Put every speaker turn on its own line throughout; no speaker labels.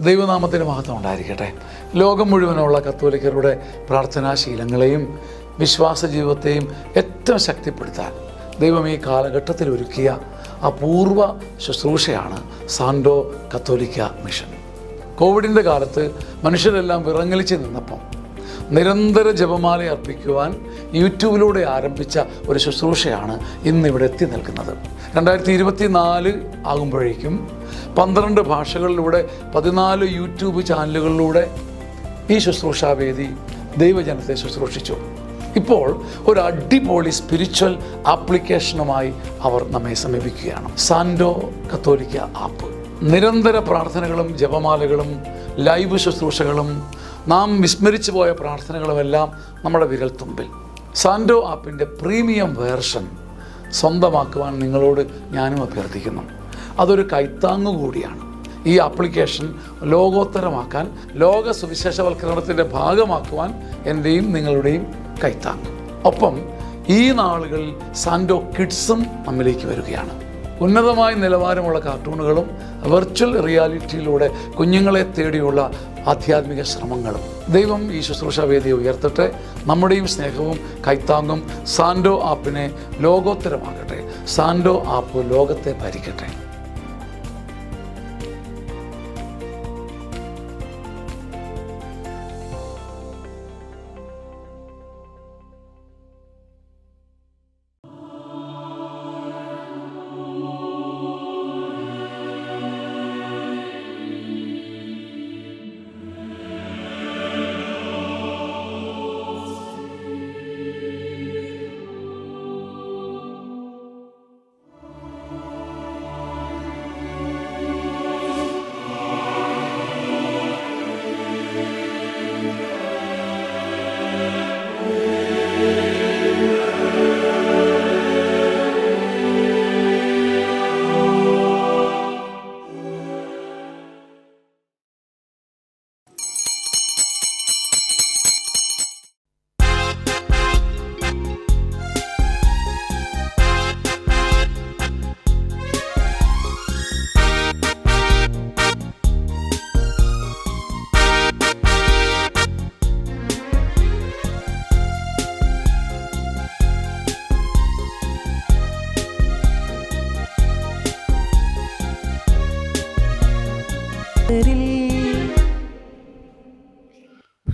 ദൈവനാമത്തിന് മഹത്വം ഉണ്ടായിരിക്കട്ടെ. ലോകം മുഴുവനുള്ള കത്തോലിക്കരുടെ പ്രാർത്ഥനാശീലങ്ങളെയും വിശ്വാസ ജീവിതത്തെയും ഏറ്റവും ശക്തിപ്പെടുത്താൻ ദൈവം ഈ കാലഘട്ടത്തിൽ ഒരുക്കിയ അപൂർവ ശുശ്രൂഷയാണ് സാൻഡോ കത്തോലിക്ക മിഷൻ. കോവിഡിൻ്റെ കാലത്ത് മനുഷ്യരെല്ലാം വിറങ്ങലിച്ച് നിന്നപ്പം നിരന്തര ജപമാല അർപ്പിക്കുവാൻ യൂട്യൂബിലൂടെ ആരംഭിച്ച ഒരു ശുശ്രൂഷയാണ് ഇന്നിവിടെ എത്തി നിൽക്കുന്നത്. 2024 ആകുമ്പോഴേക്കും 12 ഭാഷകളിലൂടെ 14 യൂട്യൂബ് ചാനലുകളിലൂടെ ഈ ശുശ്രൂഷാവേദി ദൈവജനത്തെ ശുശ്രൂഷിച്ചു. ഇപ്പോൾ ഒരു അടിപൊളി സ്പിരിച്വൽ ആപ്ലിക്കേഷനുമായി അവർ നമ്മെ സമീപിക്കുകയാണ്. സാൻഡോ കത്തോലിക്ക ആപ്പ്. നിരന്തര പ്രാർത്ഥനകളും ജപമാലകളും ലൈവ് ശുശ്രൂഷകളും നാം വിസ്മരിച്ചു പോയ പ്രാർത്ഥനകളുമെല്ലാം നമ്മുടെ വിരൽത്തുമ്പിൽ. സാൻഡോ ആപ്പിൻ്റെ പ്രീമിയം വേർഷൻ സ്വന്തമാക്കുവാൻ നിങ്ങളോട് ഞാനും അഭ്യർത്ഥിക്കുന്നു. അതൊരു കൈത്താങ്ങു കൂടിയാണ്. ഈ ആപ്ലിക്കേഷൻ ലോകോത്തരമാക്കാൻ, ലോക സുവിശേഷവൽക്കരണത്തിൻ്റെ ഭാഗമാക്കുവാൻ എൻ്റെയും നിങ്ങളുടെയും കൈത്താങ്ങ്. ഒപ്പം ഈ നാളുകളിൽ സാൻഡോ കിഡ്സും നമ്മിലേക്ക് വരികയാണ്. ഉന്നതമായ നിലവാരമുള്ള കാർട്ടൂണുകളും വെർച്വൽ റിയാലിറ്റിയിലൂടെ കുഞ്ഞുങ്ങളെ തേടിയുള്ള ആധ്യാത്മിക ശ്രമങ്ങളും. ദൈവം ഈ ശുശ്രൂഷാവേദിയെ ഉയർത്തട്ടെ. നമ്മുടെയും സ്നേഹവും കൈത്താങ്ങും സാൻഡോ ആപ്പിനെ ലോകോത്തരമാകട്ടെ. സാൻഡോ ആപ്പ് ലോകത്തെ ഭരിക്കട്ടെ.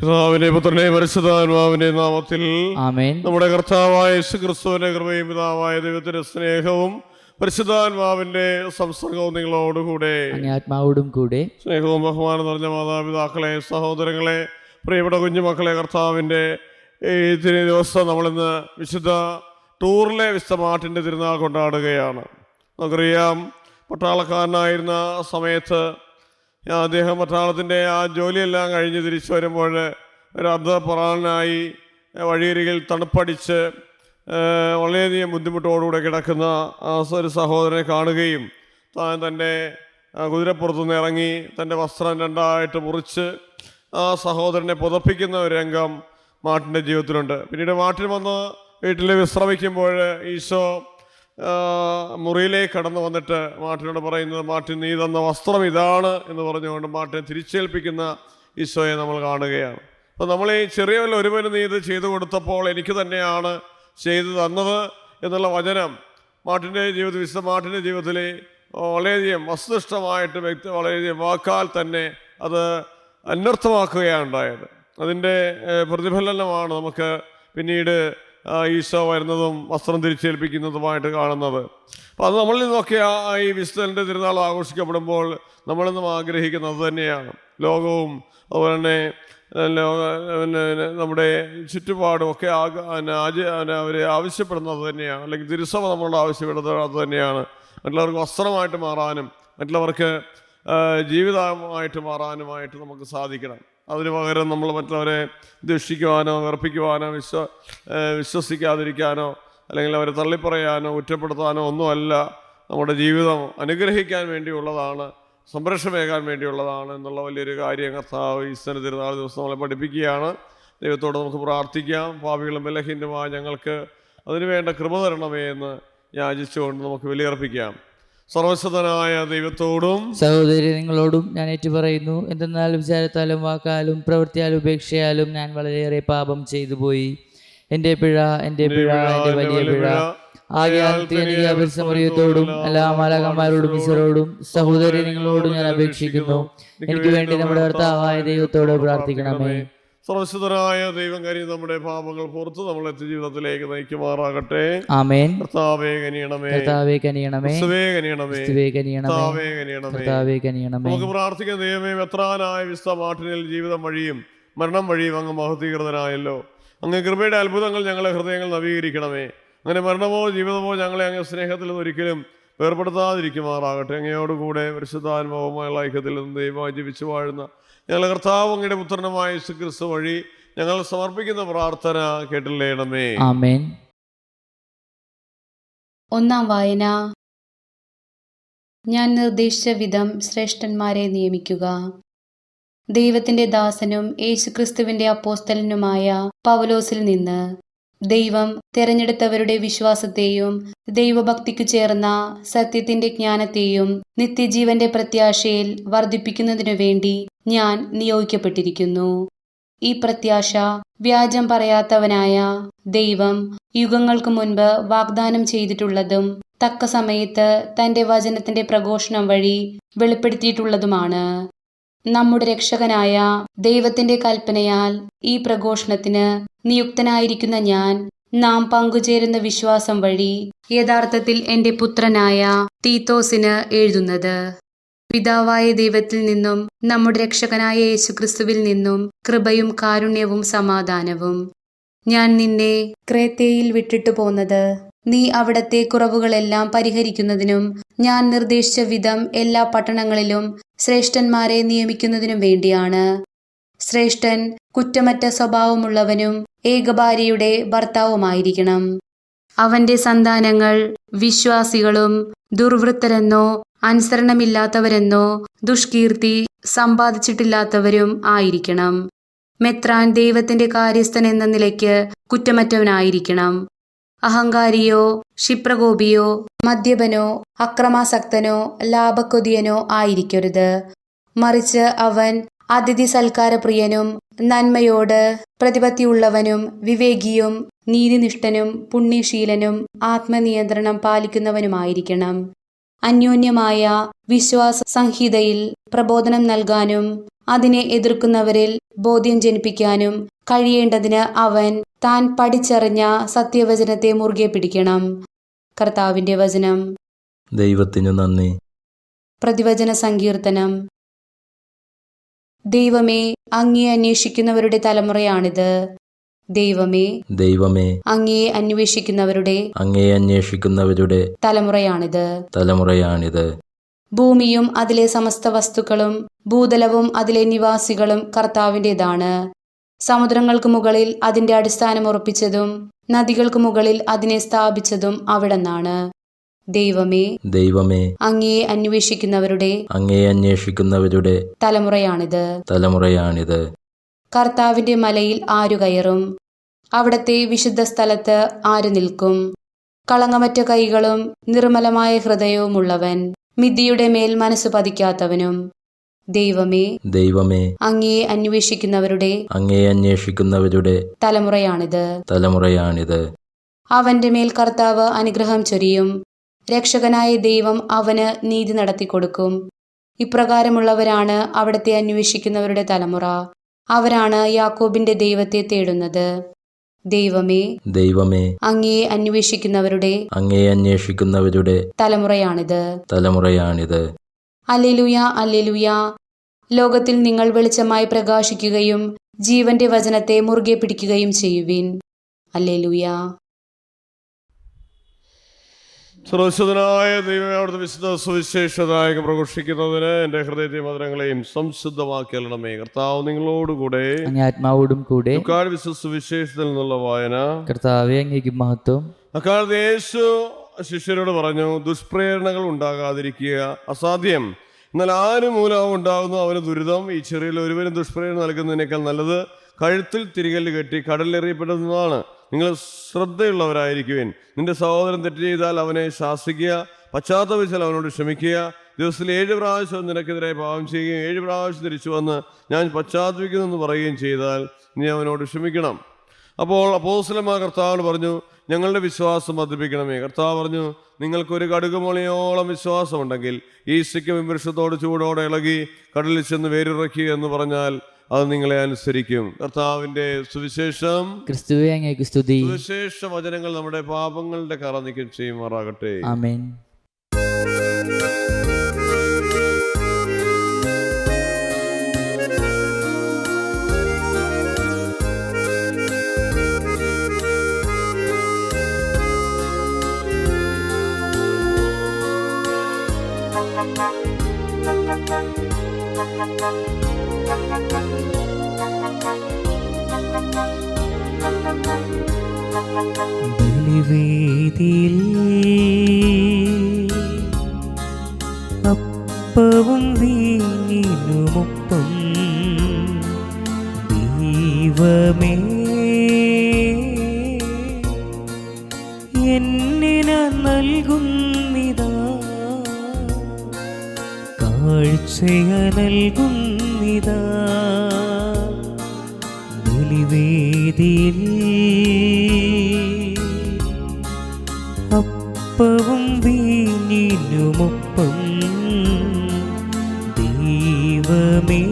പിതാവിന്റെ പുത്രന്റെ പരിശുദ്ധാത്മാവിന്റെ നാമത്തിൽ
ആമേൻ.
നമ്മുടെ കർത്താവായ യേശുക്രിസ്തുവിന്റെ കൃപയും പിതാവായ ദൈവത്തിന്റെ സ്നേഹവും പരിശുദ്ധാത്മാവിന്റെ സംസർഗവും നിങ്ങളോടുകൂടെ
ആത്മാവോടും കൂടെ.
സ്നേഹവും ബഹുമാനം നിറഞ്ഞ മാതാപിതാക്കളെ, സഹോദരങ്ങളെ, പ്രിയപ്പെട്ട കുഞ്ഞുമക്കളെ, കർത്താവിന്റെ ഈ ദിവസം നമ്മളിന്ന് വിശുദ്ധ ടൂറിലെ വിശുദ്ധ മാർട്ടിൻ്റെ തിരുനാൾ കൊണ്ടാടുകയാണ്. നമുക്കറിയാം, പട്ടാളക്കാരനായിരുന്ന സമയത്ത് അദ്ദേഹം പട്ടാളത്തിൻ്റെ ആ ജോലിയെല്ലാം കഴിഞ്ഞ് തിരിച്ചു വരുമ്പോൾ ഒരു അർദ്ധപ്രാണനായി വഴിയരികിൽ തണുപ്പടിച്ച് വളരെയധികം ബുദ്ധിമുട്ടോടുകൂടെ കിടക്കുന്ന ആ ഒരു സഹോദരനെ കാണുകയും താൻ തൻ്റെ കുതിരപ്പുറത്തുനിന്ന് ഇറങ്ങി തൻ്റെ വസ്ത്രം രണ്ടായിട്ട് മുറിച്ച് ആ സഹോദരനെ പുതപ്പിക്കുന്ന ഒരു രംഗം മാർട്ടിൻ്റെ ജീവിതത്തിലുണ്ട്. പിന്നീട് മാർട്ടിൻ വന്ന് വീട്ടിൽ വിശ്രമിക്കുമ്പോൾ ഈശോ മുറിയിലേക്ക് കടന്നു വന്നിട്ട് മാർട്ടിനോട് പറയുന്നത്, മാർട്ടിൻ, നീ തന്ന വസ്ത്രം ഇതാണ് എന്ന് പറഞ്ഞുകൊണ്ട് മാർട്ടിനെ തിരിച്ചേൽപ്പിക്കുന്ന ഈശോയെ നമ്മൾ കാണുകയാണ്. അപ്പോൾ നമ്മൾ ഈ ചെറിയ ഒരുവന് നീ ഇത് ചെയ്തു കൊടുത്തപ്പോൾ എനിക്ക് തന്നെയാണ് ചെയ്തു തന്നത് എന്നുള്ള വചനം മാർട്ടിൻ്റെ ജീവിതത്തിൽ, വിശുദ്ധ മാർട്ടിൻ്റെ ജീവിതത്തിൽ വളരെയധികം വസ്തുനിഷ്ഠമായിട്ട് വളരെയധികം വാക്കാൽ തന്നെ അത് അന്വർത്ഥമാക്കുകയാണ് ഉണ്ടായത്. അതിൻ്റെ പ്രതിഫലനമാണ് നമുക്ക് പിന്നീട് ഈശോ വരുന്നതും വസ്ത്രം തിരിച്ചേൽപ്പിക്കുന്നതുമായിട്ട് കാണുന്നത്. അപ്പോൾ അത് നമ്മളിൽ നിന്നൊക്കെ ഈ വിശുദ്ധൻ്റെ തിരുനാൾ ആഘോഷിക്കപ്പെടുമ്പോൾ നമ്മളിന്നും ആഗ്രഹിക്കുന്നത് തന്നെയാണ്. ലോകവും അതുപോലെ തന്നെ നമ്മുടെ ചുറ്റുപാടും ഒക്കെ അവർ ആവശ്യപ്പെടുന്നത് തന്നെയാണ്, അല്ലെങ്കിൽ തിരുസഭ നമ്മളോട് ആവശ്യപ്പെടുന്നത് അത് തന്നെയാണ്. മറ്റുള്ളവർക്ക് വസ്ത്രമായിട്ട് മാറാനും മറ്റുള്ളവർക്ക് ജീവിതമായിട്ട് മാറാനുമായിട്ട് നമുക്ക് സാധിക്കണം. അതിന് പകരം നമ്മൾ മറ്റുള്ളവരെ ദുഷിക്കുവാനോ വെറുപ്പിക്കുവാനോ വിശ്വസിക്കാതിരിക്കാനോ അല്ലെങ്കിൽ അവരെ തള്ളിപ്പറയാനോ കുറ്റപ്പെടുത്താനോ ഒന്നുമല്ല. നമ്മുടെ ജീവിതം അനുഗ്രഹിക്കാൻ വേണ്ടിയുള്ളതാണ്, സംരക്ഷണമേകാൻ വേണ്ടിയുള്ളതാണ് എന്നുള്ള വലിയൊരു കാര്യം കർത്താവ് ഈസ്റ്റർ തിരുനാൾ ദിവസം നമ്മളെ പഠിപ്പിക്കുകയാണ്. ദൈവത്തോട് നമുക്ക് പ്രാർത്ഥിക്കാം. പാപികളും ബലഹീനമായ ഞങ്ങൾക്ക് അതിനുവേണ്ട കൃപ തരണമേ എന്ന് യാചിച്ചുകൊണ്ട് നമുക്ക് ബലിയർപ്പിക്കാം. സർവശക്തനായ ദൈവത്തോടും
സഹോദരി നിങ്ങളോടും ഞാൻ ഏറ്റുപറയുന്നു. എന്തെന്നാൽ വിചാരത്താലും വാക്കാലും പ്രവൃത്തിയാലും ഉപേക്ഷയാലും ഞാൻ വളരെയേറെ പാപം ചെയ്തു പോയി. എൻ്റെ പിഴ, എൻ്റെ പിഴ, എൻ്റെ വലിയ പിഴ. ആകയാൽ അപരിസമറിയത്തോടും എല്ലാ മാലാഖമാരോടും ഈശ്വരോടും സഹോദരി നിങ്ങളോടും ഞാൻ അപേക്ഷിക്കുന്നു, എനിക്ക് വേണ്ടി നമ്മുടെ കർത്താവായ ദൈവത്തോട് പ്രാർത്ഥിക്കണമേ.
സർവശക്തനായ ദൈവം കനിഞ്ഞ് നമ്മുടെ പാപങ്ങൾ പുറത്ത് നമ്മളെ ജീവിതത്തിലേക്ക് നയിക്കുമാറാകട്ടെ.
ആമേൻ.
കർത്താവേ കനിയണമേ,
കർത്താവേ കനിയണമേ,
ക്രിസ്തുവേ കനിയണമേ,
ക്രിസ്തുവേ കനിയണമേ,
കർത്താവേ കനിയണമേ,
കർത്താവേ കനിയണമേ.
നമുക്ക് പ്രാർത്ഥിക്കുന്ന ദൈവമേ, മെത്രാനായ വിശുദ്ധ മാർട്ടിനിൽ ജീവിതം വഴിയും മരണം വഴിയും അങ്ങ് മഹത്വീകൃതനായല്ലോ. അങ്ങ് കൃപയുടെ അത്ഭുതങ്ങൾ ഞങ്ങളെ ഹൃദയങ്ങൾ നവീകരിക്കണമേ. അങ്ങനെ മരണമോ ജീവിതമോ ഞങ്ങളെ അങ്ങ് സ്നേഹത്തിൽ നിന്ന് ഒരിക്കലും വേർപെടുത്താതിരിക്കുമാറാകട്ടെ. അങ്ങയോടുകൂടെ പരിശുദ്ധാത്മാവുമായുള്ള ഐക്യത്തിൽ നിന്ന് ദൈവമായി ജീവിച്ചു വാഴുന്ന ഞങ്ങളുടെ കർത്താവ് അങ്ങയുടെ പുത്രനുമായ യേശുക്രിസ്തു വഴി ഞങ്ങൾ സമർപ്പിക്കുന്ന പ്രാർത്ഥന കേട്ടില്ലേണമേ.
ആമേൻ.
ഒന്നാം വായന. ഞാൻ നിർദ്ദേശിച്ച വിധം ശ്രേഷ്ഠന്മാരെ നിയമിക്കുക. ദൈവത്തിന്റെ ദാസനും യേശുക്രിസ്തുവിന്റെ അപ്പോസ്തലനുമായ പൗലോസിൽ നിന്ന് ദൈവം തെരഞ്ഞെടുത്തവരുടെ വിശ്വാസത്തെയും ദൈവഭക്തിക്കു ചേർന്ന സത്യത്തിന്റെ ജ്ഞാനത്തെയും നിത്യജീവന്റെ പ്രത്യാശയിൽ വർദ്ധിപ്പിക്കുന്നതിനു വേണ്ടി ഞാൻ നിയോഗിക്കപ്പെട്ടിരിക്കുന്നു. ഈ പ്രത്യാശ വ്യാജം പറയാത്തവനായ ദൈവം യുഗങ്ങൾക്ക് മുൻപ് വാഗ്ദാനം ചെയ്തിട്ടുള്ളതും തക്ക സമയത്ത് തന്റെ വചനത്തിന്റെ പ്രഘോഷണം വഴി വെളിപ്പെടുത്തിയിട്ടുള്ളതുമാണ്. നമ്മുടെ രക്ഷകനായ ദൈവത്തിന്റെ കൽപ്പനയാൽ ഈ പ്രഘോഷണത്തിന് നിയുക്തനായിരിക്കുന്ന ഞാൻ നാം പങ്കുചേരുന്ന വിശ്വാസം വഴി യഥാർത്ഥത്തിൽ എന്റെ പുത്രനായ തീത്തോസിന് എഴുതുന്നത്. പിതാവായ ദൈവത്തിൽ നിന്നും നമ്മുടെ രക്ഷകനായ യേശുക്രിസ്തുവിൽ നിന്നും കൃപയും കാരുണ്യവും സമാധാനവും. ഞാൻ നിന്നെ ക്രേത്തയിൽ വിട്ടിട്ടു പോന്നത് നീ അവിടത്തെ കുറവുകളെല്ലാം പരിഹരിക്കുന്നതിനും ഞാൻ നിർദ്ദേശിച്ച വിധം എല്ലാ പട്ടണങ്ങളിലും ശ്രേഷ്ഠന്മാരെ നിയമിക്കുന്നതിനും വേണ്ടിയാണ്. ശ്രേഷ്ഠൻ കുറ്റമറ്റ സ്വഭാവമുള്ളവനും ഏകഭാര്യയുടെ ഭർത്താവുമായിരിക്കണം. അവന്റെ സന്താനങ്ങൾ വിശ്വാസികളും ദുർവൃത്തരെന്നോ അനുസരണമില്ലാത്തവരെന്നോ ദുഷ്കീർത്തി സമ്പാദിച്ചിട്ടില്ലാത്തവരും ആയിരിക്കണം. മെത്രാൻ ദൈവത്തിന്റെ കാര്യസ്ഥൻ എന്ന നിലയ്ക്ക് കുറ്റമറ്റവനായിരിക്കണം. അഹങ്കാരിയോ ക്ഷിപ്രകോപിയോ മദ്യപനോ അക്രമാസക്തനോ ലാഭക്കൊതിയനോ ആയിരിക്കരുത്. മറിച്ച് അവൻ അതിഥി സൽക്കാരപ്രിയനും നന്മയോട് പ്രതിപത്തിയുള്ളവനും വിവേകിയും നീതിനിഷ്ഠനും പുണ്യശീലനും ആത്മനിയന്ത്രണം പാലിക്കുന്നവനുമായിരിക്കണം. അന്യോന്യമായ വിശ്വാസ സംഹിതയിൽ പ്രബോധനം നൽകാനും അതിനെ എതിർക്കുന്നവരിൽ ബോധ്യം ജനിപ്പിക്കാനും കഴിയേണ്ടതിന് അവൻ താൻ പഠിച്ചറിഞ്ഞ സത്യവചനത്തെ മുറുകെ പിടിക്കണം. കർത്താവിന്റെ വചനം.
ദൈവത്തിനു നന്ദി.
പ്രതിവചന സങ്കീർത്തനം. ദൈവമേ, അങ്ങയെ അന്വേഷിക്കുന്നവരുടെ തലമുറയാണിത്. ദൈവമേ,
ദൈവമേ,
അങ്ങയെ അന്വേഷിക്കുന്നവരുടെ
തലമുറയാണിത്.
ഭൂമിയും അതിലെ സമസ്ത വസ്തുക്കളും ഭൂതലവും അതിലെ നിവാസികളും കർത്താവിൻ്റെതാണ്. സമുദ്രങ്ങൾക്ക് മുകളിൽ അതിന്റെ അടിസ്ഥാനം ഉറപ്പിച്ചതും നദികൾക്ക് മുകളിൽ അതിനെ സ്ഥാപിച്ചതും അവിടെന്നാണ്. ദൈവമേ,
ദൈവമേ,
അങ്ങയെ അന്വേഷിക്കുന്നവരുടെ
തലമുറയാണിത്.
കർത്താവിന്റെ മലയിൽ ആരു കയറും? അവിടത്തെ വിശുദ്ധ സ്ഥലത്ത് ആരു നിൽക്കും? കളങ്കമറ്റ കൈകളും നിർമ്മലമായ ഹൃദയവുമുള്ളവൻ, മിഥ്യയുടെ മേൽ മനസ്സ് പതിക്കാത്തവനും. ദൈവമേ,
ദൈവമേ,
അങ്ങയെ അന്വേഷിക്കുന്നവരുടെ
തലമുറയാണിത്.
അവന്റെ മേൽ കർത്താവ് അനുഗ്രഹം ചൊരിയും. രക്ഷകനായ ദൈവം അവന് നീതി നടത്തിക്കൊടുക്കും. ഇപ്രകാരമുള്ളവരാണ് അവിടത്തെ അന്വേഷിക്കുന്നവരുടെ തലമുറ. അവരാണ് യാക്കോബിന്റെ ദൈവത്തെ തേടുന്നത്. ദൈവമേ,
ദൈവമേ,
അങ്ങയെ അന്വേഷിക്കുന്നവരുടെ
തലമുറയാണിത്.
Hallelujah, hallelujah. ലോകത്തിൽ നിങ്ങൾ വെളിച്ചമായി പ്രകാശിക്കുകയും ജീവന്റെ വചനത്തെ മുറുകെ പിടിക്കുകയും ചെയ്യുവിൻ. ഹല്ലേലൂയ.
സർവശക്തനായ ദൈവമേ, അവിടുത്തെ വിശുദ്ധ സുവിശേഷദായകം പ്രഘോഷിക്കുന്നതിന് എൻ്റെ ഹൃദയത്തെ മധുരങ്ങളെയും സംശുദ്ധമാക്കണമേ. കർത്താവ് നിങ്ങളോടുകൂടെ
ആത്മാവോടും കൂടെ.
വിശുദ്ധ സുവിശേഷത്തിൽ നിന്നുള്ള വായന.
കർത്താവേ, അങ്ങേക്ക് മഹത്വം.
അക്കാലത്ത് യേശു ശിഷ്യരോട് പറഞ്ഞു, ദുഷ്പ്രേരണകൾ ഉണ്ടാകാതിരിക്കുക അസാധ്യം, എന്നാൽ ആര് മൂലവും ഉണ്ടാകുന്നു അവന് ദുരിതം. ഈ ചെറിയ ഒരുവരും ദുഷ്പ്രേരണ നൽകുന്നതിനേക്കാൾ നല്ലത് കഴുത്തിൽ തിരികല്ല് കെട്ടി കടലിലെറിയപ്പെടുന്നതാണ്. നിങ്ങൾ ശ്രദ്ധയുള്ളവരായിരിക്കുവിൻ. നിന്റെ സഹോദരൻ തെറ്റ് ചെയ്താൽ അവനെ ശാസിക്കുക, പശ്ചാത്തപിച്ചാൽ അവനോട് ക്ഷമിക്കുക. ദിവസത്തിൽ 7 പ്രാവശ്യം നിനക്കെതിരെ പാപം ചെയ്യുകയും 7 പ്രാവശ്യം തിരിച്ചു വന്ന് ഞാൻ പശ്ചാത്തപിക്കുന്നെന്ന് പറയുകയും ചെയ്താൽ നീ അവനോട് ക്ഷമിക്കണം. അപ്പോൾ അപ്പോസ്തലന്മാർ കർത്താവിനോട് പറഞ്ഞു, ഞങ്ങളുടെ വിശ്വാസം വർദ്ധിപ്പിക്കണമേ. കർത്താവ് പറഞ്ഞു, നിങ്ങൾക്കൊരു കടുകുമണിയോളം വിശ്വാസമുണ്ടെങ്കിൽ ഈ സിക്കം വൃക്ഷത്തോട് ചൂടോടെ ഇളകി കടലിൽ ചെന്ന് വേരിറക്കുക എന്ന് പറഞ്ഞാൽ അത് നിങ്ങളെ അനുസരിക്കും. കർത്താവിന്റെ സുവിശേഷം.
ക്രിസ്തുവേ അങ്ങേക്ക് സ്തുതി.
സുവിശേഷ വചനങ്ങൾ നമ്മുടെ പാപങ്ങളുടെ കറ നീക്കം ചെയ്യുമാറാകട്ടെ.
ആമേൻ.
ബലിവേദിയിൽ അപ്പവും വീഞ്ഞിനുമൊപ്പം ദൈവമേ എന്നിന നൽകുന്നിതാ കാഴ്ചയ നൽകുന്നിതാ ബലിവേദിയിൽ അപ്പവും വീഞ്ഞിനുമൊപ്പം ദൈവമേ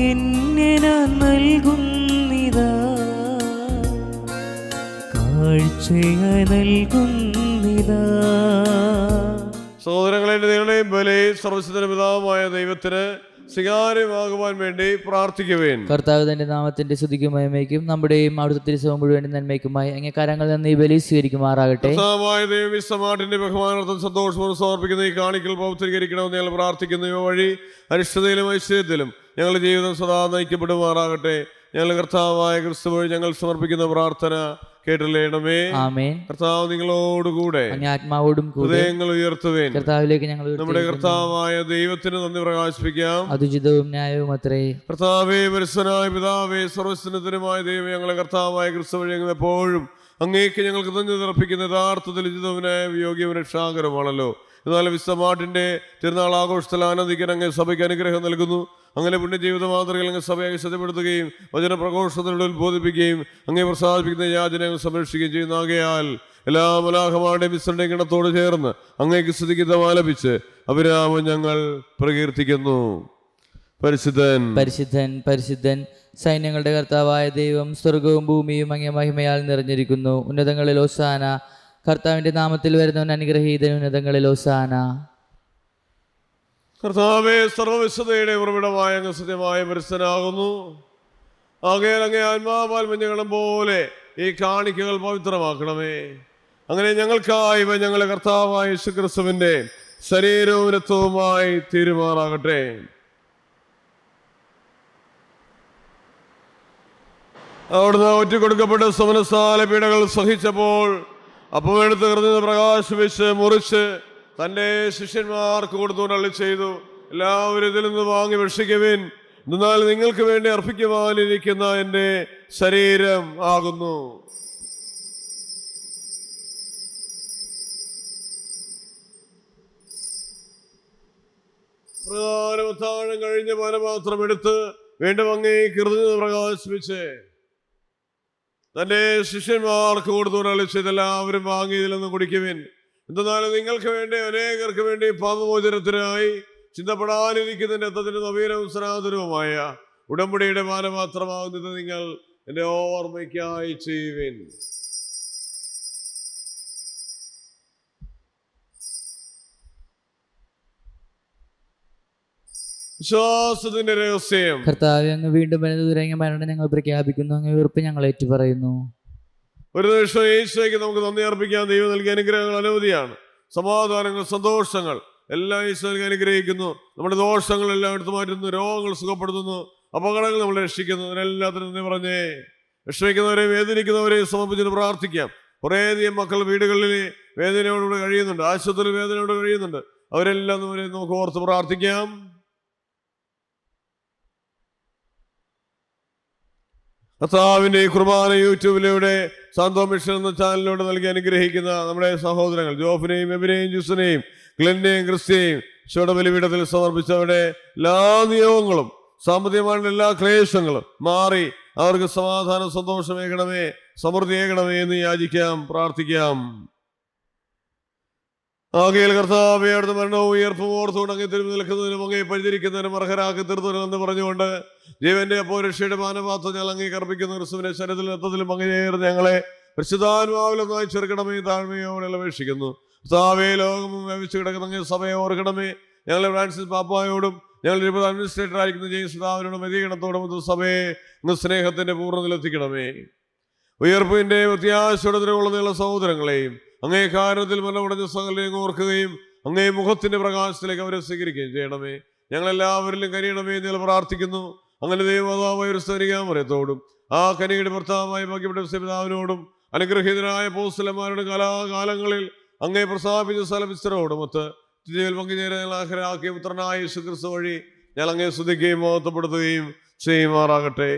എന്നിന നൽകുന്നിതാ കാഴ്ചയ നൽകുന്നിതാ.
സഹോദരങ്ങളെ, നിങ്ങളുടെയും ബലി സർവ്വശക്തനും പിതാവുമായ ദൈവത്തിന് സ്വീകാര്യമാകുവാൻ വേണ്ടി പ്രാർത്ഥിക്കുവേൻ.
കർത്താവ് തന്റെ നാമത്തിന്റെ സ്തുതിക്കും മഹിമയ്ക്കും നമ്മുടെയും അവിടുത്തെ തിരുസഭ മുഴുവൻ നന്മയ്ക്കുമായി അങ്ങേ കരങ്ങളിൽ നിന്ന് ഈ ബലി സ്വീകരിക്കുമാറാകട്ടെ.
കർത്താവായ ദൈവം ഈ സമാട്ടിന്റെ ബഹുമാനാർത്ഥം സന്തോഷപൂർവ്വം സമർപ്പിക്കുന്ന ഈ കാണിക്കൽ പൗത്രീകരിക്കണമെന്ന് ഞങ്ങൾ പ്രാർത്ഥിക്കുന്നു. ഇവ വഴി അരിഷ്ടതയിലും ഐശ്വര്യത്തിലും ഞങ്ങളുടെ ജീവിതം സദാ നയിക്കപ്പെടുമാറാകട്ടെ. ഞങ്ങൾ കർത്താവായ ക്രിസ്തു വഴി ഞങ്ങൾ സമർപ്പിക്കുന്ന പ്രാർത്ഥന കേട്ടില്ലേണമേ.
ആമേൻ.
കർത്താവ് നിങ്ങളോടുകൂടെ
അങ്ങേ ആത്മാവോടും കൂടെ
ഹൃദയങ്ങൾ ഉയർത്തുവേൻ.
കർത്താവിലേക്ക് ഞങ്ങൾ
നമ്മുടെ കർത്താവായ ദൈവത്തിന് നന്ദി പ്രകാശിപ്പിക്കാം.
അതുചിതവും ന്യായവും അത്രേ.
കർത്താവേ, പരിശുദ്ധനായ പിതാവേ, സർവ്വസ്നേഹത്തിനുമായ ദൈവമേ, ഞങ്ങളെ കർത്താവായ ക്രിസ്തു വഴി ഞങ്ങൾ എപ്പോഴും അങ്ങേക്ക് ഞങ്ങൾ കൃതജ്ഞത അർപ്പിക്കുന്ന യഥാർത്ഥത്തിൽ ഉചിതവനായ യോഗ്യവും രക്ഷാകരമാണല്ലോ. എന്നാൽ വിശുദ്ധമാട്ടിന്റെ തിരുനാൾ ആഘോഷത്തിൽ ആനന്ദിക്കാൻ അങ്ങേ സഭയ്ക്ക് അനുഗ്രഹം നൽകുന്നു. അങ്ങനെ പുണ്യജീവിത മാതൃകയിൽ അങ്ങ് സഭയെ ശക്തിപ്പെടുത്തുകയും വചനപ്രഘോഷത്തിലൂടെ ഉത്ബോധിപ്പിക്കുകയും അങ്ങേ പ്രസാദിപ്പിക്കുന്ന യാചനയെ സംരക്ഷിക്കുകയും ചെയ്യുന്ന ആകയാൽ എല്ലാ മലാഹമാരുടെയും മിശ്രന്റെ ഗണത്തോട് ചേർന്ന് അങ്ങേക്ക് സ്തുതിഗീതം ആലപിച്ച് അഭിരാമം ഞങ്ങൾ പ്രകീർത്തിക്കുന്നു. പരിശുദ്ധൻ
പരിശുദ്ധൻ പരിശുദ്ധൻ സൈന്യങ്ങളുടെ കർത്താവായ ദൈവം, സ്വർഗവും ഭൂമിയും അങ്ങേ മഹിമയാൽ നിറഞ്ഞിരിക്കുന്നു. ഉന്നതങ്ങളിൽ ഓസാന. കർത്താവിന്റെ നാമത്തിൽ വരുന്നവൻ അനുഗ്രഹീതൻ. ഉന്നതങ്ങളിൽ ഓസാന.
കർത്താവേ, സർവവിശുദ്ധയുടെ ഉറവിടമായ അങ്ങ് സത്യമായ പരിശുദ്ധനാകുന്നു. ആകയാൽ അങ്ങേ ആത്മാവാൽ മഞ്ഞകണം പോലെ ഈ കാണിക്കകൾ പവിത്രമാക്കണമേ. അങ്ങനെ ഞങ്ങൾക്കായി ഞങ്ങളെ കർത്താവായ യേശുക്രിസ്തുവിന്റെ ശരീരവും രക്തവുമായി തീരുമാറാകട്ടെ. അവിടുന്ന് ഒറ്റിക്കൊടുക്കപ്പെട്ട സമനസ്ഥാല പീഡകൾ സഹിച്ചപ്പോൾ അപ്പമെടുത്ത് കൃതജ്ഞത പ്രകാശിപ്പിച്ച് മുറിച്ച് തൻ്റെ ശിഷ്യന്മാർക്ക് കൊടുത്തുകൊണ്ട് അരുളി ചെയ്തു, എല്ലാവരും ഇതിൽ നിന്ന് വാങ്ങി ഭക്ഷിക്കുവിൻ. എന്നാൽ നിങ്ങൾക്ക് വേണ്ടി അർപ്പിക്കുവാനിരിക്കുന്ന എൻ്റെ ശരീരം ആകുന്നു. പ്രധാനത്താഴം കഴിഞ്ഞ് പാനപാത്രം എടുത്ത് വീണ്ടും അങ്ങേ കൃതജ്ഞത പ്രകാശിപ്പിച്ച് തൻ്റെ ശിഷ്യന്മാർക്ക് കൊടുത്തുകൊണ്ട് അരുളി ചെയ്ത്, എല്ലാവരും വാങ്ങി ഇതിൽ നിന്ന് കുടിക്കുവിൻ. എന്തെന്നാലും നിങ്ങൾക്ക് വേണ്ടി അനേകർക്ക് വേണ്ടി പാപമോചനത്തിനായി ചിന്തപ്പെടാനിരിക്കുന്ന രക്തത്തിന്റെ നവീനവും സനാതനവുമായ ഉടമ്പടിയുടെ പാനപാത്രമാകുന്നത് നിങ്ങൾ എൻ്റെ ഓർമ്മയ്ക്കായി ചെയ്യുവിൻ. വിശ്വാസത്തിന്റെ രഹസ്യം.
കർത്താവേ, അങ്ങ് വീണ്ടും വരുന്ന ദുരങ്ങ മരണം ഞങ്ങൾ പ്രഖ്യാപിക്കുന്നു. അങ്ങ് ഉറപ്പ് ഞങ്ങൾ ഏറ്റുപറയുന്നു.
ഒരു നിമിഷം യേശുവിലേക്ക് നമുക്ക് നന്ദി അർപ്പിക്കാൻ. ദൈവം നൽകിയ അനുഗ്രഹങ്ങൾ അനവധിയാണ്. സമാധാനങ്ങൾ, സന്തോഷങ്ങൾ എല്ലാം ഈശോ നൽകി അനുഗ്രഹിക്കുന്നു. നമ്മുടെ ദോഷങ്ങളെല്ലാം എടുത്തു മാറ്റുന്നു, രോഗങ്ങൾ സുഖപ്പെടുത്തുന്നു, അപകടങ്ങൾ നമ്മളെ രക്ഷിക്കുന്നു. അതിനെല്ലാത്തിനും നന്ദി പറഞ്ഞേ. വിഷമിക്കുന്നവരെയും വേദനിക്കുന്നവരെയും സമർപ്പിച്ചിട്ട് പ്രാർത്ഥിക്കാം. കുറേയധികം മക്കൾ വീടുകളിൽ വേദനയോടുകൂടി കഴിയുന്നുണ്ട്, ആശുപത്രിയിൽ വേദനയോട് കഴിയുന്നുണ്ട്. അവരെല്ലാം നമുക്ക് ഓർത്ത് പ്രാർത്ഥിക്കാം. കർത്താവിന്റെ കുർബാന യൂട്യൂബിലൂടെ സാന്തോ മിഷൻ എന്ന ചാനലിലൂടെ നൽകി അനുഗ്രഹിക്കുന്ന നമ്മുടെ സഹോദരങ്ങൾ ജോഫിനെയും എബിനെയും ജൂസിനെയും ഗ്ലെന്റെയും ക്രിസ്റ്റിയെയും ഈശോയുടെ ബലിപീഠത്തിൽ സമർപ്പിച്ചവരുടെ എല്ലാ നിയോഗങ്ങളും സാമ്പത്തികമായിട്ടുള്ള എല്ലാ ക്ലേശങ്ങളും മാറി അവർക്ക് സമാധാനം സന്തോഷമേകണമേ, സമൃദ്ധിയേകണമേ എന്ന് യാചിക്കാം, പ്രാർത്ഥിക്കാം. ആകയാൽ കർത്താവേ, അവിടുത്തെ മരണവും ഉയർപ്പും ഓർത്തുകൊണ്ട് അങ്ങേ തിരുമ്പി നിൽക്കുന്നതിനും അങ്ങേ പരിചരിക്കുന്നതിനും അർഹരാക്കി തീർത്തതിനെന്ന് പറഞ്ഞുകൊണ്ട് ജീവന്റെ അപ്പോരക്ഷയുടെ മാനപാത്രം ഞങ്ങൾ അങ്ങേ കർപ്പിക്കുന്ന ക്രിസ്തുവിന്റെ ശരീരത്തിലും രക്തത്തിലും അങ്ങേയേറുന്ന ഞങ്ങളെ പരിശുദ്ധാത്മാവിലൊന്നായി ചേർക്കണമേ താഴ്മയോടെ അപേക്ഷിക്കുന്നു. കർത്താവേ, ലോകമും വ്യാപിച്ചു കിടക്കുന്ന അങ്ങേ സഭയെ ഓർക്കണമേ. ഞങ്ങളെ ഫ്രാൻസിസ് പാപ്പായോടും ഞങ്ങളുടെ ഇപ്പോൾ അഡ്മിനിസ്ട്രേറ്റർ ആയിരിക്കുന്ന ജെയിംസ് പിതാവിനോടും മതീകരണത്തോടും സഭയെ ഇന്ന് സ്നേഹത്തിന്റെ പൂർണ്ണതയിലെത്തിക്കണമേ. ഉയർപ്പിന്റെ പ്രത്യാശയോടെ നിലകൊള്ളുന്ന സഹോദരങ്ങളെയും അങ്ങേ കാരണത്തിൽ മരണമടഞ്ഞ സകലരെയും ഓർക്കുകയും അങ്ങേ മുഖത്തിന്റെ പ്രകാശത്തിലേക്ക് അവരെ സ്വീകരിക്കുകയും ചെയ്യണമേ. ഞങ്ങളെല്ലാവരിലും കനിയണമേ എന്ന് പ്രാർത്ഥിക്കുന്നു. അങ്ങനെ ദൈവമാതാവായ ഒരു സ്തരികാമരത്തോടും ആ കനിയുടെ ഭർത്താവായ ഭാഗ്യപ്പെട്ട പിതാവിനോടും അനുഗ്രഹീതരായ അപ്പോസ്തലന്മാരുടെ കാലാകാലങ്ങളിൽ അങ്ങേ പ്രസാദിപ്പിച്ച സ്ഥലമിസ്തരോടുമൊത്ത് ജീവിതത്തിൽ പങ്കുചേരാൻ ഞങ്ങൾ ആഗ്രഹിയാക്കിയ പുത്രനായ യേശുക്രിസ്തു വഴി ഞങ്ങൾ അങ്ങേ സ്തുതിക്കുകയും മഹത്വപ്പെടുത്തുകയും ചെയ്യുമാറാകട്ടെ.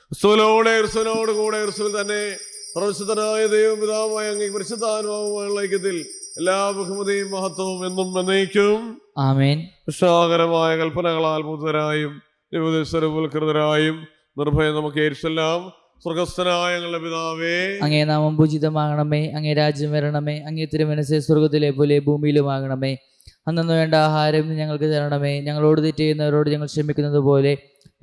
ക്രിസ്തുവിനോട് കൂടെ ക്രിസ്തുവിൽ തന്നെ പ്രവിശുദ്ധനായ ദൈവം പിതാവുമായ അങ്ങേ പരിശുദ്ധാത്മാവുമായുള്ള ഐക്യത്തിൽ എല്ലാ ബഹുമതിയും മഹത്വവും എന്നും എന്നേക്കും
ആമേൻ.
വിശ്വാകരമായ കൽപ്പനകളാൽ മുതരായും സ്വരൂപൽകൃതരായും നിർഭയം നമുക്ക് ഏരിച്ചെല്ലാം. സ്വർഗസ്ഥനായ ഞങ്ങളുടെ പിതാവേ,
അങ്ങേ നാമം പൂജിതമാകണമേ, അങ്ങേ രാജ്യം വരണമേ, അങ്ങേ തിരുമനസ്സേ സ്വർഗത്തിലെ പോലെ ഭൂമിയിലുമാകണമേ. അന്നു വേണ്ട ആഹാരം ഞങ്ങൾക്ക് തരണമേ. ഞങ്ങളോട് തെറ്റ് ചെയ്യുന്നവരോട് ഞങ്ങൾ ക്ഷമിക്കുന്നത് പോലെ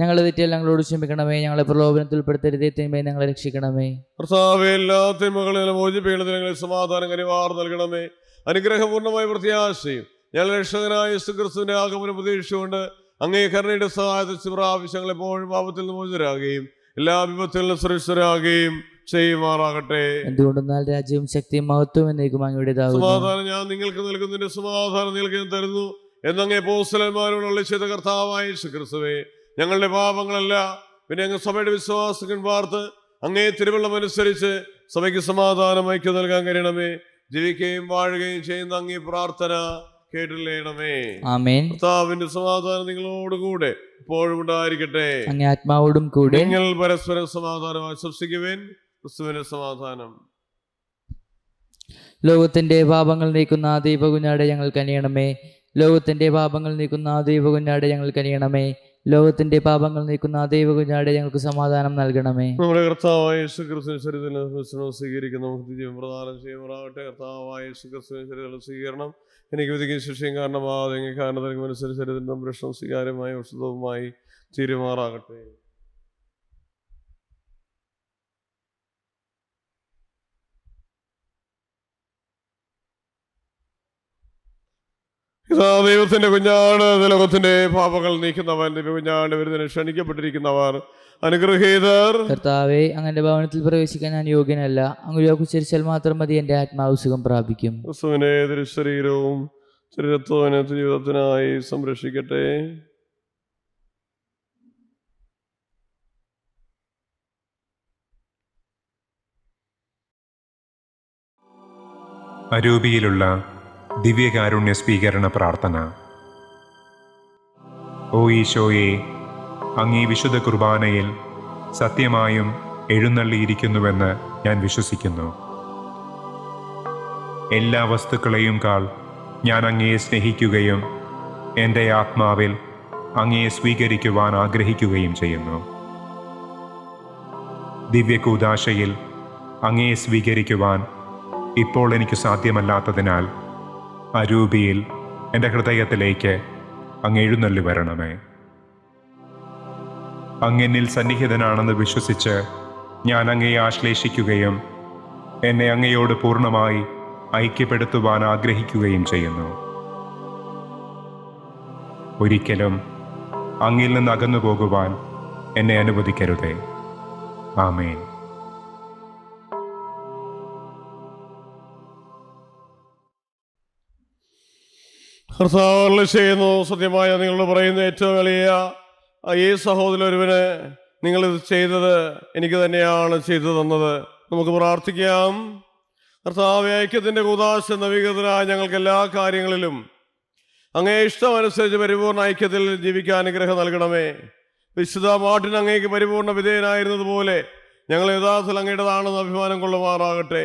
ഞങ്ങളുടെ തെറ്റിയാൽ ഞങ്ങളോട് ക്ഷമിക്കണമേ. ഞങ്ങളെ പ്രലോഭനത്തിൽ ഉൾപ്പെടുത്തരുതേ, തിന്മയെ ഞങ്ങളെ രക്ഷിക്കണമേ.
കർത്താവേ, എല്ലാ തിന്മകളിലും മോചിപ്പിക്കണത്തിൽ ഞങ്ങളെ സമാധാനം കനിവാർ നൽകണമേ. അനുഗ്രഹപൂർണ്ണമായ പ്രത്യാശയും ഞങ്ങളുടെ രക്ഷകനായ യേശുക്രിസ്തുവിന്റെ ആഗമനം പ്രതീക്ഷിച്ചുകൊണ്ട് അങ്ങേ കരുണയുടെ സഹായത്തിൽ പ്രാവശ്യങ്ങൾ എപ്പോഴും പാപത്തിൽ നിന്ന് മോചിതരാകുകയും എല്ലാ വിപത്തിൽ നിന്ന് സുരക്ഷിതരാകുകയും ചെയ്യുമാറാകട്ടെ.
എന്തുകൊണ്ടെന്നാൽ രാജ്യവും ശക്തിയും മഹത്വവും എന്നേക്കും അങ്ങയുടേതാകുന്നു.
സമാധാനം ഞാൻ നിങ്ങൾക്ക് നൽകുന്നതിന്റെ സമാധാനം നിങ്ങൾക്ക് ഞാൻ തരുന്നു എന്നങ്ങേ അപ്പോസ്തലന്മാരോടുള്ള ചെയ്ത കർത്താവായ യേശുക്രിസ്തുവേ, ഞങ്ങളുടെ പാപങ്ങളല്ല പിന്നെ അങ്ങ് സഭയുടെ വിശ്വാസങ്ങൾ പാർത്ത് അങ്ങേ തിരുവള്ളമനുസരിച്ച് സഭയ്ക്ക് സമാധാനം ഐക്യം നൽകാൻ കഴിയണമേ. ജീവിക്കുകയും വാഴുകയും ചെയ്യുന്ന അങ്ങേ പ്രാർത്ഥന കേട്ടില്ലേണമേ.
ആമേൻ.
കർത്താവിന്റെ സമാധാനം നിങ്ങളോടുകൂടെ ഇപ്പോഴും ഉണ്ടായിരിക്കട്ടെ,
അങ്ങേ ആത്മാവോടും കൂടെ.
നിങ്ങൾ പരസ്പരം സമാധാനം ആശംസിക്കുവേൻ. ക്രിസ്തുവിന്റെ സമാധാനം.
ലോകത്തിന്റെ പാപങ്ങൾ നീക്കുന്ന ദൈവകുഞ്ഞാടെ ഞങ്ങൾ കനിയണമേ. ലോകത്തിന്റെ പാപങ്ങൾ നീക്കുന്ന ദൈവകുഞ്ഞാടെ ഞങ്ങൾ കനിയണമേ. ലോകത്തിന്റെ പാപങ്ങൾ നീക്കുന്ന ദൈവകുഞ്ഞാടെ ഞങ്ങൾക്ക് സമാധാനം നൽകണമേ.
നമ്മുടെ കർത്താവായ യേശുക്രിസ്തുവിന്റെ ശരീരത്തിൽ സ്വീകരിക്കുന്ന നമുക്ക് ജീവൻ പ്രദാനം ചെയ്യുമാറാകട്ടെ. കർത്താവായ യേശുക്രിസ്തുവിന്റെ ശരീരത്തിൽ സ്വീകരണം എനിക്ക് വിധിക്കും ശിക്ഷയും കാരണമാകാതെ എങ്കിൽ കാരണത്തിന് മനസ്സിൽ ശരീരത്തിൽ സംരക്ഷണം സ്വീകാര്യമായ ഔഷധവുമായി തീരുമാറാകട്ടെ. ദൈവത്തിന്റെ കുഞ്ഞാട്, ലോകത്തിന്റെ പാപങ്ങൾ നീക്കുന്നവൻ, കുഞ്ഞാട് വരുന്നതിന് ക്ഷണിക്കപ്പെട്ടിരിക്കുന്നവർ അനുഗ്രഹീതർ.
കർത്താവേ, അങ്ങന്റെ ഭവനത്തിൽ പ്രവേശിക്കാൻ ഞാൻ യോഗ്യനല്ല. അങ്ങ് ഉച്ചരിച്ചാൽ മാത്രം മതി, എന്റെ ആത്മാവ് സുഖം പ്രാപിക്കും.
ക്രിസ്തുവിനെ തിരുശരീരവും തിരുരത്വവും ജീവിതത്തിനായി സംരക്ഷിക്കട്ടെ.
അരൂപിയിലുള്ള ദിവ്യകാരുണ്യ സ്വീകരണ പ്രാർത്ഥന. ഓ ഈശോയെ, അങ്ങീ വിശുദ്ധ കുർബാനയിൽ സത്യമായും എഴുന്നള്ളിയിരിക്കുന്നുവെന്ന് ഞാൻ വിശ്വസിക്കുന്നു. എല്ലാ വസ്തുക്കളെയും കാൾ ഞാൻ അങ്ങയെ സ്നേഹിക്കുകയും എൻ്റെ ആത്മാവിൽ അങ്ങയെ സ്വീകരിക്കുവാൻ ആഗ്രഹിക്കുകയും ചെയ്യുന്നു. ദിവ്യകൂദാശയിൽ അങ്ങയെ സ്വീകരിക്കുവാൻ ഇപ്പോൾ എനിക്ക് സാധ്യമല്ലാത്തതിനാൽ അരൂപിയിൽ എൻ്റെ ഹൃദയത്തിലേക്ക് അങ്ങ് എഴുന്നള്ളി വരണമേ. അങ്ങെന്നിൽ സന്നിഹിതനാണെന്ന് വിശ്വസിച്ച് ഞാൻ അങ്ങയെ ആശ്ലേഷിക്കുകയും എന്നെ അങ്ങയോട് പൂർണ്ണമായി ഐക്യപ്പെടുത്തുവാൻ ആഗ്രഹിക്കുകയും ചെയ്യുന്നു. ഒരിക്കലും അങ്ങിൽ നിന്ന് അകന്നു പോകുവാൻ എന്നെ അനുവദിക്കരുതേ. ആമേൻ.
കർത്താവ് ചെയ്യുന്നു. സത്യമായ നിങ്ങളോട് പറയുന്ന ഏറ്റവും വലിയ ഈ സഹോദരൻ ഒരുവന് നിങ്ങളിത് ചെയ്തത് എനിക്ക് തന്നെയാണ് ചെയ്തു തന്നത്. നമുക്ക് പ്രാർത്ഥിക്കാം. കർത്താവ്, ഐക്യത്തിൻ്റെ കൂദാശ നവീകൃതരായ ഞങ്ങൾക്ക് എല്ലാ കാര്യങ്ങളിലും അങ്ങേ ഇഷ്ടമനുസരിച്ച് പരിപൂർണ്ണ ഐക്യത്തിൽ ജീവിക്കാൻ അനുഗ്രഹം നൽകണമേ. വിശുദ്ധ മാർട്ടിൻ അങ്ങേക്ക് പരിപൂർണ്ണ വിധേയനായിരുന്നതുപോലെ ഞങ്ങൾ യഥാർത്ഥത്തിൽ അങ്ങയുടേതാണെന്ന് അഭിമാനം കൊള്ളുമാറാകട്ടെ.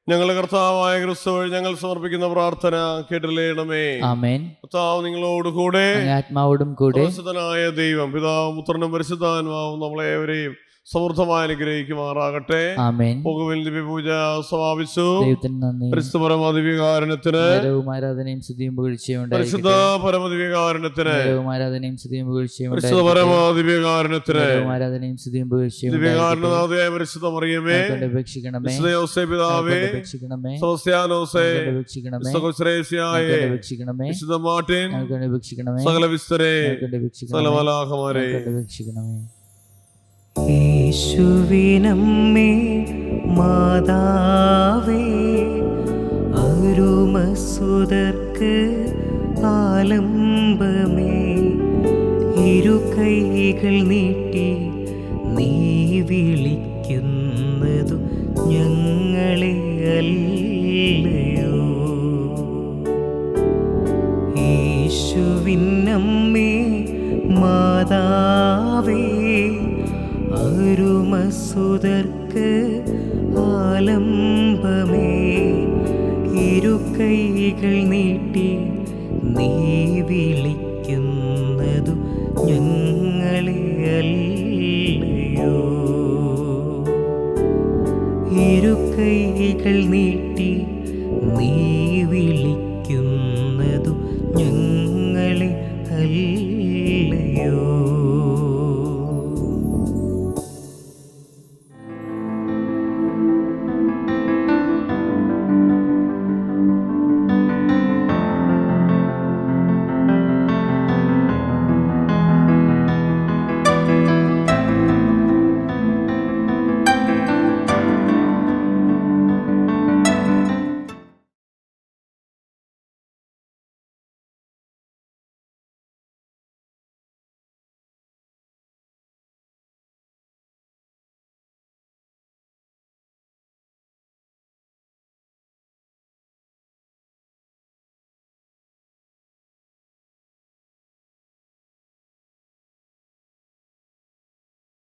ഞങ്ങളുടെ കർത്താവായ ക്രിസ്തു വഴി ഞങ്ങൾ സമർപ്പിക്കുന്ന പ്രാർത്ഥന കേട്ടില്ലേണമേ.
ആമേൻ.
കർത്താവ് നിങ്ങളോട് കൂടെ,
ആത്മാവോടും കൂടെ.
പരിശുദ്ധനായ ദൈവം പിതാവും പുത്രനും പരിശുദ്ധാത്മാവും നമ്മളെ ഏവരെയും സമൃദ്ധമായി അനുഗ്രഹിക്കുമാറാകട്ടെ.
ആമേൻ.
പോകുവിൽ ദിവ്യപൂജ സമാപിച്ചു.
ദൈവത്തിന് നന്ദി.
പരിശുദ്ധ പരമദിവ്യകാരുണ്യത്തിന്
ആരാധനയും സ്തുതിയും പുകഴ്ചയും
പരിശുദ്ധ പരമദിവ്യകാരുണ്യത്തിന്
ആരാധനയും സ്തുതിയും പുകഴ്ചയും
പരിശുദ്ധ പരമദിവ്യകാരുണ്യത്തിന്
ആരാധനയും സ്തുതിയും പുകഴ്ചയും
ദിവ്യകാരുണ്യനാഥയായ പരിശുദ്ധ മറിയമേ,
അപേക്ഷിക്കണമേ.
വിശുദ്ധ യോസേപ്പ് പിതാവേ,
അപേക്ഷിക്കണമേ.
സെബസ്ത്യാനോസേ,
അപേക്ഷിക്കണമേ.
വിശുദ്ധ കൊസ്രേസ്യായേ,
അപേക്ഷിക്കണമേ.
വിശുദ്ധ മാർട്ടിൻ,
അപേക്ഷിക്കണമേ.
സകല വിസ്തരേ, സകല മലാഖമാരേ,
അപേക്ഷിക്കണമേ.
യേശുവിനമ്മേ മാതാവേ, അരുമസുതർക്ക് ആലംബമേ, ഇരു കൈകൾ നീട്ടി നീ വിളിക്കുന്നതു ഞങ്ങളെ അല്ലയോ. യേശുവിനമ്മേ മാതാവേ, അരുമസുതർക്ക് ആലംബമേ, ഇരു കൈകൾ നീട്ടി നീ വിളിക്കുന്നതു ഞങ്ങളെ അല്ലയോ. ഇരു കൈകൾ നീട്ടി നീ വിളിക്കുന്നതു ഞങ്ങളെ അല്ലയോ.